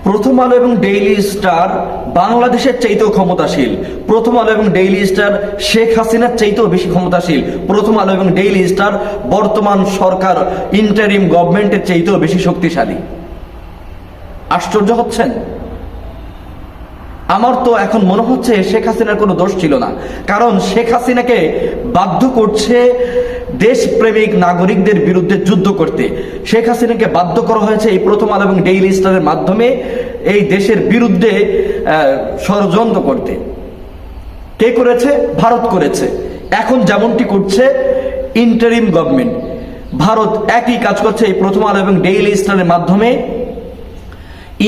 প্রথম আলো এবং ডেইলি স্টার বাংলাদেশের চাইতেও ক্ষমতাশীল। প্রথম আলো এবং ডেইলি স্টার শেখ হাসিনার চাইতেও বেশি ক্ষমতাশীল। প্রথম আলো এবং ডেইলি স্টার বর্তমান সরকার ইন্টারিম গভর্নমেন্টের চাইতেও বেশি শক্তিশালী। আশ্চর্য হচ্ছেন? আমার তো এখন মনে হচ্ছে শেখ হাসিনার কোনো দোষ ছিল না, কারণ শেখ হাসিনাকে বাধ্য করছে দেশপ্রেমিক নাগরিকদের বিরুদ্ধে যুদ্ধ করতে। শেখ হাসিনাকে বাধ্য করা হয়েছে এই প্রথম আলো এবং ডেইলি স্টারের মাধ্যমে এই দেশের বিরুদ্ধে ষড়যন্ত্র করতে। কে করেছে? ভারত করেছে। এখন যেমনটি করছে ইন্টারিম গভর্নমেন্ট, ভারত একই কাজ করছে এই প্রথম আলো এবং ডেইলি স্টারের মাধ্যমে।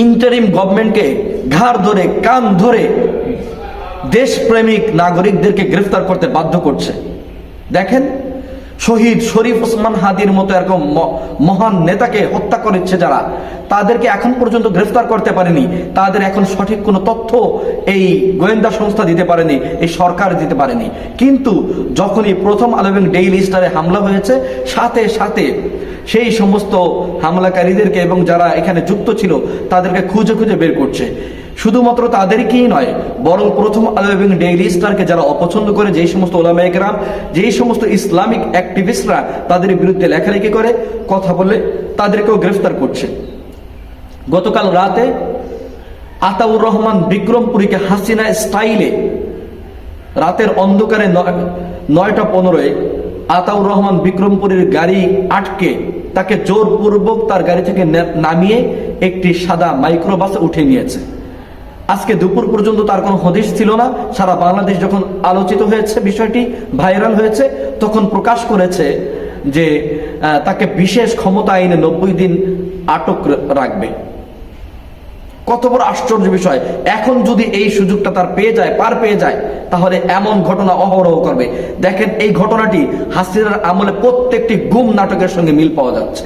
ইন্টারিম গভর্নমেন্টকে ঘাড় ধরে কান ধরে দেশপ্রেমিক নাগরিকদেরকে গ্রেফতার করতে বাধ্য করছে। দেখেন, শহীদ শরীফ ওসমান হাদির মতো এরকম মহান নেতাকে হত্যা করেছে যারা, তাদেরকে এখন পর্যন্ত গ্রেফতার করতে পারেনি। তাদের এখন সঠিক কোনো তথ্য এই গোয়েন্দা সংস্থা দিতে পারেনি, এই সরকার দিতে পারেনি। কিন্তু যখনই প্রথম আলো এবং ডেইলি স্টারে হামলা হয়েছে, সাথে সাথে সেই সমস্ত হামলাকারীদেরকে এবং যারা এখানে যুক্ত ছিল তাদেরকে খুঁজে খুঁজে বের করছে। শুধুমাত্র তাদেরকেই নয়, বরং প্রথম আলো এবং ডেইলি স্টারকে যারা অপছন্দ করে, যেই সমস্ত ওলামায়ে কেরাম, যেই সমস্ত ইসলামিক অ্যাক্টিভিস্টরা তাদের বিরুদ্ধে লেখালেখি করে, কথা বলে, তাদেরকেও গ্রেফতার করছে। গতকাল রাতে আতাউর রহমান বিক্রমপুরীকে হাসিনা স্টাইলে রাতের অন্ধকারে 9টা 15-এ আতাউর রহমান বিক্রমপুরীর গাড়ি আটকে তাকে জোরপূর্বক তার গাড়ি থেকে নামিয়ে একটি সাদা মাইক্রোবাসে উঠে নিয়েছে। আজকে দুপুর পর্যন্ত তার কোনো হদিশ ছিল না। সারা বাংলাদেশ যখন আলোচিত হয়েছে, বিষয়টি ভাইরাল হয়েছে, তখন প্রকাশ করেছে যে তাকে বিশেষ ক্ষমতা আইনে 90 দিন আটক রাখবে। কত বড় আশ্চর্য বিষয়! এখন যদি এই সুযোগটা তার পার পেয়ে যায়, তাহলে এমন ঘটনা অহরহ করবে। দেখেন, এই ঘটনাটি হাসিনার আমলে প্রত্যেকটি গুম নাটকের সঙ্গে মিল পাওয়া যাচ্ছে।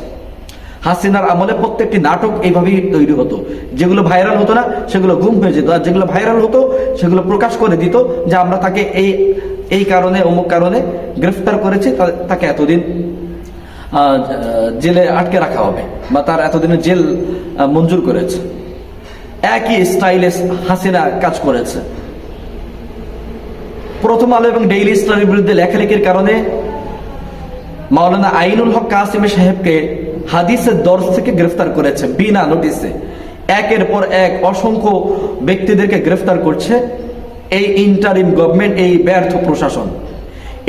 হাসিনার আমলে প্রত্যেকটি নাটক এইভাবেই তৈরি হতো। যেগুলো ভাইরাল হতো না সেগুলো গুম হয়ে যেত, আর যেগুলো ভাইরাল হতো সেগুলো প্রকাশ করে দিত যে আমরা তাকে এই কারণে, অমুক কারণে গ্রেফতার করেছি, তাকে এতদিন জেলে আটকে রাখা হবে, বা তার এতদিনের জেল মঞ্জুর করেছে। একই স্টাইলে হাসিনা কাজ করেছে। প্রথম আলো এবং ডেইলি স্টারের বিরুদ্ধে লেখালেখির কারণে মাওলানা আইনুল হক কাসিমি সাহেবকে হাদিসের দর্শ থেকে গ্রেফতার করেছে বিনা নোটিসে। একের পর এক অসংখ্য ব্যক্তিদেরকে গ্রেফতার করছে এই ইন্টারিম গভর্নমেন্ট, এই ব্যর্থ প্রশাসন।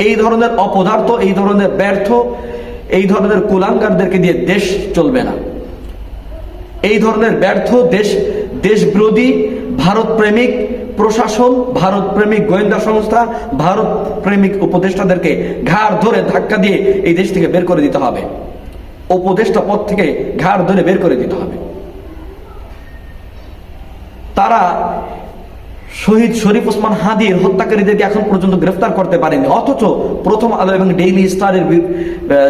এই ধরনের অপদার্থ, এই ধরনের ব্যর্থ, এই ধরনের কুলাঙ্গারদেরকে দিয়ে দেশ চলবে না। এই ধরনের ব্যর্থ দেশবিরোধী, ভারত প্রেমিক প্রশাসন, ভারত প্রেমিক গোয়েন্দা সংস্থা, ভারত প্রেমিক উপদেষ্টাদেরকে ঘাড় ধরে ধাক্কা দিয়ে এই দেশ থেকে বের করে দিতে হবে। উপদেষ্টা পদ থেকে ঘাড় ধরে বের করে দিতে হবে। তারা শহীদ শরীফ ওসমান হাদির হত্যাকারীদেরকে এখন পর্যন্ত গ্রেফতার করতে পারেনি, অথচ প্রথম আলো এবং ডেইলি স্টারের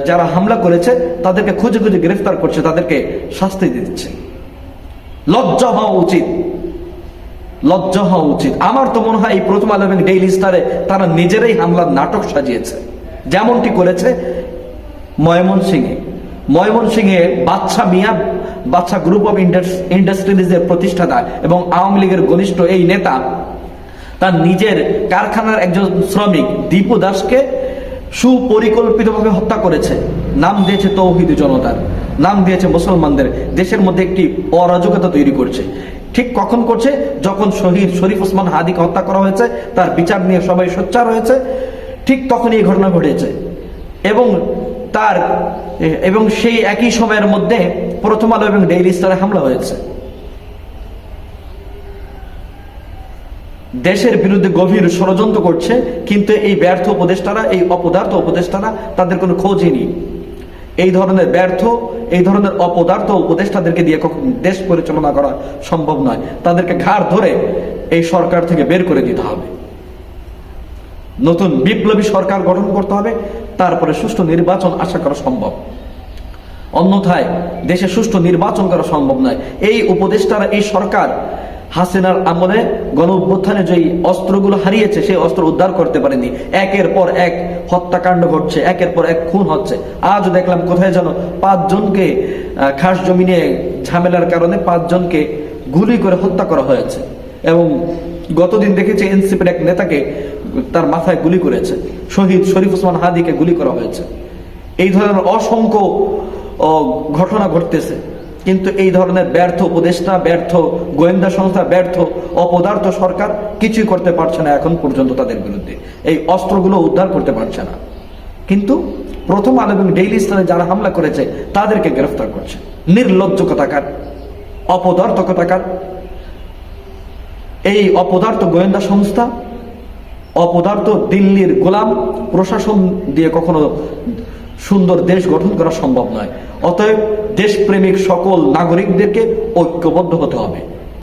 যারা হামলা করেছে তাদেরকে খুঁজে খুঁজে গ্রেফতার করছে, তাদেরকে শাস্তি দিচ্ছে। লজ্জা হওয়া উচিত, লজ্জা হওয়া উচিত। আমার তো মনে হয় এই প্রথম আলো এবং ডেইলি স্টারে তারা নিজেরাই হামলার নাটক সাজিয়েছে, যেমনটি করেছে ময়মনসিংহে বাদশা মিয়া, বাদশা গ্রুপ অফ ইন্ডাস্ট্রিজের প্রতিষ্ঠাতা এবং আওয়ামী লীগের ঘনিষ্ঠ এই নেতা তার নিজের কারখানার একজন শ্রমিক দীপু দাসকে সুপরিকল্পিতভাবে হত্যা করেছে। নাম দিয়েছে তৌহিদি জনতার, নাম দিয়েছে মুসলমানদের। দেশের মধ্যে একটি অরাজকতা তৈরি করছে। ঠিক কখন করছে? যখন শহীদ শরীফ ওসমান হাদিকে হত্যা করা হয়েছে, তার বিচার নিয়ে সবাই সোচ্চার হয়েছে, ঠিক তখনই এই ঘটনা ঘটেছে। এবং সেই একই সময়ের মধ্যে প্রথম আলো এবং ডেইলি স্টারে হামলা হয়েছে। দেশের বিরুদ্ধে গভীর ষড়যন্ত্র করছে, কিন্তু এই ব্যর্থ উপদেষ্টারা, এই অপদার্থ উপদেষ্টারা, তাদের কোনো খোঁজই নেই। এই ধরনের ব্যর্থ, এই ধরনের অপদার্থ উপদেষ্টাদেরকে দিয়ে দেশ পরিচালনা করা সম্ভব নয়। তাদেরকে ঘাড় ধরে এই সরকার থেকে বের করে দিতে হবে। নতুন বিপ্লবী সরকার গঠন করতে হবে, তারপরে সুষ্ঠু নির্বাচন আশা করা সম্ভব। অন্যথায় দেশে সুষ্ঠু নির্বাচন করা সম্ভব নয়। এই উপদেষ্টারা, এই সরকার হাসিনার আমলে গণ অভ্যুত্থানে যে অস্ত্রগুলো হারিয়েছে, সেই অস্ত্র উদ্ধার করতে পারেনি। একের পর এক হত্যাকাণ্ড ঘটছে, একের পর এক খুন হচ্ছে। আজ দেখলাম কোথায় যেন 5 জনকে খাস জমি নিয়ে ঝামেলার কারণে 5 জনকে গুলি করে হত্যা করা হয়েছে। এবং গতদিন দেখেছি এনসিপির এক নেতাকে তার মাথায় গুলি করেছে, শহীদ শরীফ ওসমান হাদিকে গুলি করা হয়েছে। এই ধরনের অসংখ্য ঘটনা ঘটতেছে, কিন্তু এই ধরনের ব্যর্থ উপদেষ্টা, ব্যর্থ গোয়েন্দা সংস্থা, ব্যর্থ অপদার্থ সরকার কিছুই করতে পারছে না এখন পর্যন্ত তাদের বিরুদ্ধে। এই অস্ত্রগুলো উদ্ধার করতে পারছে না, কিন্তু প্রথম আলো এবং ডেইলি স্টারে যারা হামলা করেছে তাদেরকে গ্রেফতার করছে। নির্লজ্জ কথাকার, অপদার্থ কথাকার। এই অপদার্থ গোয়েন্দা সংস্থা, অপদার্থ দিল্লির গোলাম প্রশাসন দিয়ে কখনো সুন্দর দেশ গঠন করা সম্ভব নয়। অতএব দেশপ্রেমিক সকল নাগরিকদেরকে ঐক্যবদ্ধ হতে হবে।